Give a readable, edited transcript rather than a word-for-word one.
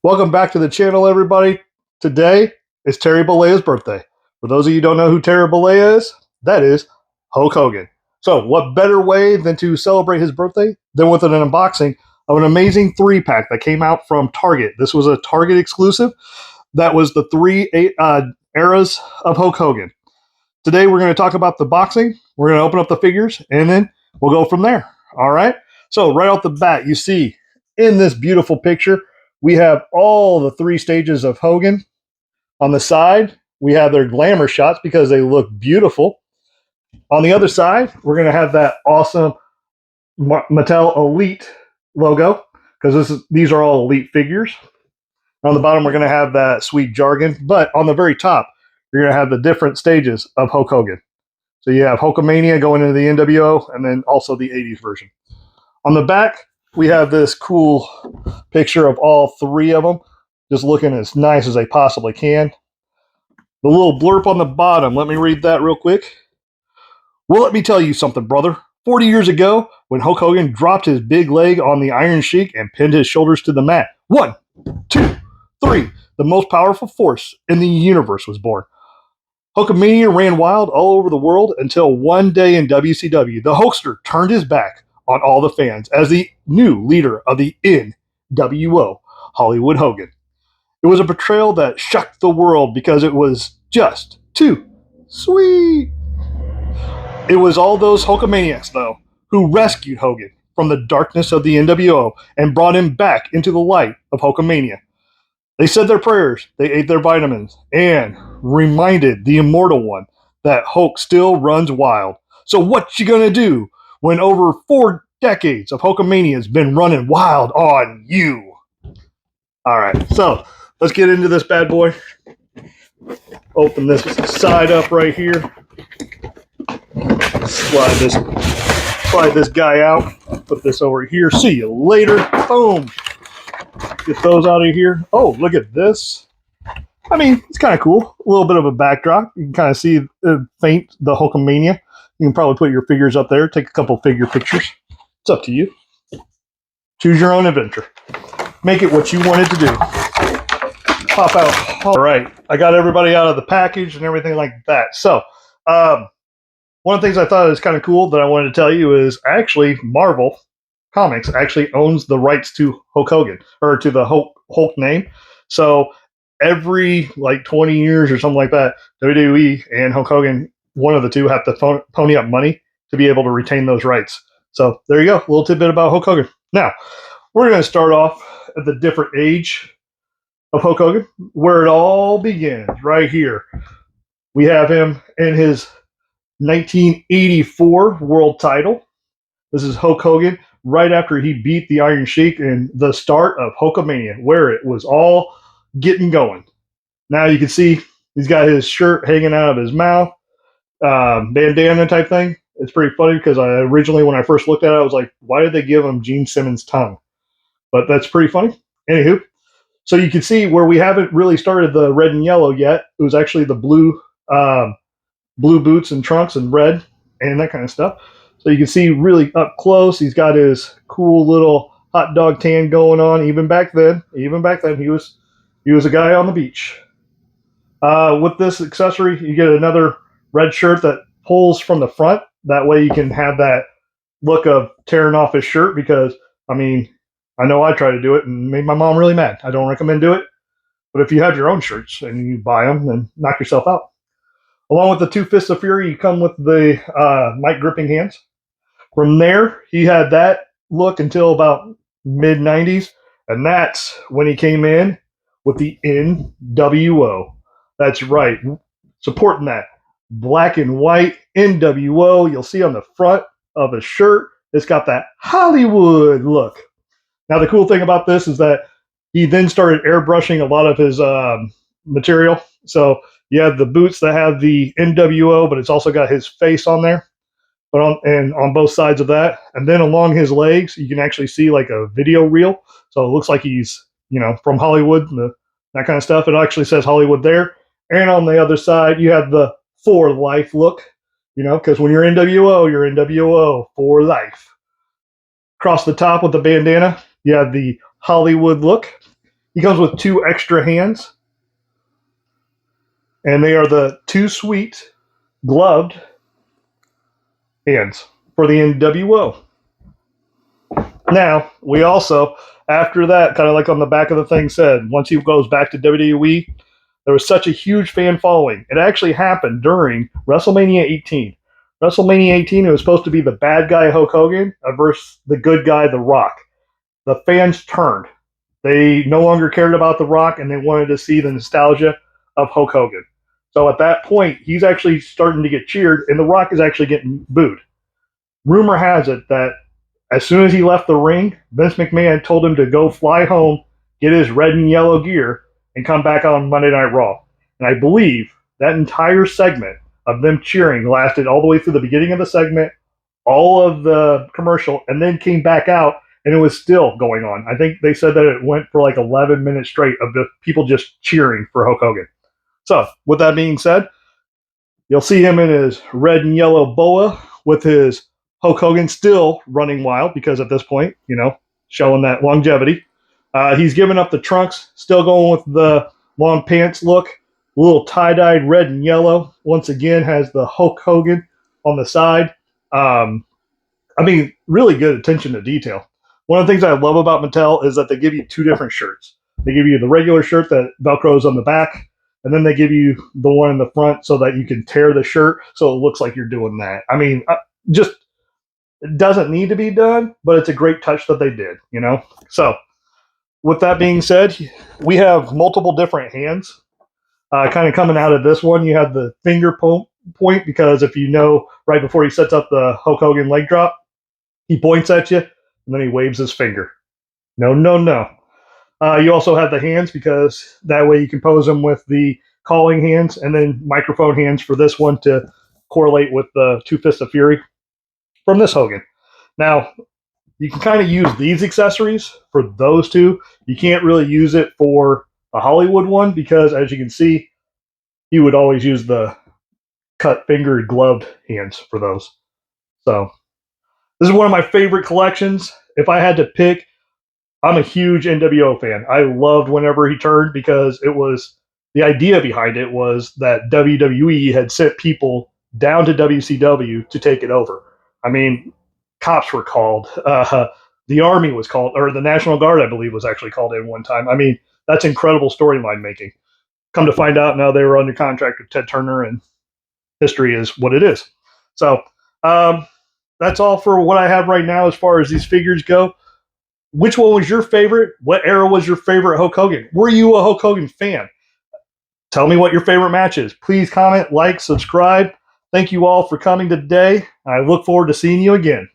Welcome back to the channel, everybody. Today is Terry Bollea's birthday. For those of you who don't know who Terry Bollea is, that is Hulk Hogan. So what better way than to celebrate his birthday than with an unboxing of an amazing 3-pack that came out from Target. This was a Target exclusive. That was the three eras of Hulk Hogan. Today we're going to talk about the boxing. We're going to open up the figures, and then we'll go from there. All right? So right off the bat, you see in this beautiful picture, we have all the 3 stages of Hogan. On the side, we have their glamour shots because they look beautiful. On the other side, we're going to have that awesome Mattel Elite logo because these are all Elite figures. On the bottom, we're going to have that sweet jargon. But on the very top, you're going to have the different stages of Hulk Hogan. So you have Hulkamania going into the NWO and then also the 80s version. On the back, we have this cool picture of all 3 of them, just looking as nice as they possibly can. The little blurb on the bottom, let me read that real quick. Well, let me tell you something, brother. 40 years ago, when Hulk Hogan dropped his big leg on the Iron Sheik and pinned his shoulders to the mat, 1, 2, 3, the most powerful force in the universe was born. Hulkamania ran wild all over the world until one day in WCW, the Hulkster turned his back on all the fans as the new leader of the NWO, Hollywood Hogan. It was a betrayal that shocked the world because it was just too sweet. It was all those Hulkamaniacs, though, who rescued Hogan from the darkness of the NWO and brought him back into the light of Hulkamania. They said their prayers, they ate their vitamins, and reminded the immortal one that Hulk still runs wild. So what you gonna do when over 4 decades of Hulkamania has been running wild on you? All right, so let's get into this bad boy. Open this side up right here. Slide this guy out. Put this over here. See you later. Boom. Get those out of here. Oh, look at this. I mean, it's kind of cool. A little bit of a backdrop. You can kind of see faint the Hulkamania. You can probably put your figures up there. Take a couple figure pictures. It's up to you. Choose your own adventure. Make it what you wanted to do. Pop out. All right. I got everybody out of the package and everything like that. So, one of the things I thought was kind of cool that I wanted to tell you is actually Marvel Comics actually owns the rights to Hulk Hogan, or to the Hulk name. So every 20 years or something like that, WWE and Hulk Hogan, one of the two, have to pony up money to be able to retain those rights. So there you go, a little tidbit about Hulk Hogan. Now, we're going to start off at the different age of Hulk Hogan, where it all begins, right here. We have him in his 1984 world title. This is Hulk Hogan right after he beat the Iron Sheik in the start of Hulkamania, where it was all getting going. Now you can see he's got his shirt hanging out of his mouth, bandana type thing. It's pretty funny because originally when I first looked at it, I was like, why did they give him Gene Simmons' tongue? But that's pretty funny. Anywho, so you can see where we haven't really started the red and yellow yet. It was actually the blue boots and trunks and red and that kind of stuff. So you can see really up close, he's got his cool little hot dog tan going on. Even back then, he was a guy on the beach. With this accessory, you get another red shirt that pulls from the front. That way you can have that look of tearing off his shirt because, I mean, I know I tried to do it and made my mom really mad. I don't recommend doing it. But if you have your own shirts and you buy them, then knock yourself out. Along with the 2 Fists of Fury, you come with the mic gripping hands. From there, he had that look until about mid-90s, and that's when he came in with the NWO. That's right, supporting that black and white NWO. You'll see on the front of his shirt, it's got that Hollywood look. Now, the cool thing about this is that he then started airbrushing a lot of his material. So you have the boots that have the NWO, but it's also got his face on there. But on both sides of that, and then along his legs, you can actually see like a video reel. So it looks like he's, from Hollywood, that kind of stuff. It actually says Hollywood there. And on the other side, you have the for life look, because when you're NWO for life. Across the top with the bandana, you have the Hollywood look. He comes with 2 extra hands, and they are the 2 sweet gloved hands for the NWO. Now, we also, after that, kind of like on the back of the thing said, once he goes back to WWE, there was such a huge fan following. It actually happened during WrestleMania 18. WrestleMania 18, it was supposed to be the bad guy Hulk Hogan versus the good guy The Rock. The fans turned. They no longer cared about The Rock, and they wanted to see the nostalgia of Hulk Hogan. So at that point, he's actually starting to get cheered, and The Rock is actually getting booed. Rumor has it that as soon as he left the ring, Vince McMahon told him to go fly home, get his red and yellow gear, and come back on Monday Night Raw. And I believe that entire segment of them cheering lasted all the way through the beginning of the segment, all of the commercial, and then came back out, and it was still going on. I think they said that it went for like 11 minutes straight of the people just cheering for Hulk Hogan. So, with that being said, you'll see him in his red and yellow boa with his Hulk Hogan still running wild because at this point, showing that longevity. He's giving up the trunks, still going with the long pants look, a little tie-dyed red and yellow. Once again, has the Hulk Hogan on the side. Really good attention to detail. One of the things I love about Mattel is that they give you 2 different shirts. They give you the regular shirt that Velcros on the back, and then they give you the one in the front so that you can tear the shirt so it looks like you're doing that. Just it doesn't need to be done, but it's a great touch that they did, So, with that being said, we have multiple different hands. Kind of coming out of this one, you have the finger point because if you know, right before he sets up the Hulk Hogan leg drop, he points at you and then he waves his finger. No, no, no. You also have the hands because that way you can pose them with the calling hands and then microphone hands for this one to correlate with the 2 Fists of Fury from this Hogan. Now, you can kind of use these accessories for those 2. You can't really use it for the Hollywood one because, as you can see, he would always use the cut fingered gloved hands for those. So, this is one of my favorite collections. If I had to pick, I'm a huge NWO fan. I loved whenever he turned because it was the idea behind it was that WWE had sent people down to WCW to take it over. Cops were called. The Army was called, or the National Guard, I believe, was actually called in one time. That's incredible storyline making. Come to find out now they were under contract with Ted Turner, and history is what it is. So that's all for what I have right now as far as these figures go. Which one was your favorite? What era was your favorite Hulk Hogan? Were you a Hulk Hogan fan? Tell me what your favorite match is. Please comment, like, subscribe. Thank you all for coming today. I look forward to seeing you again.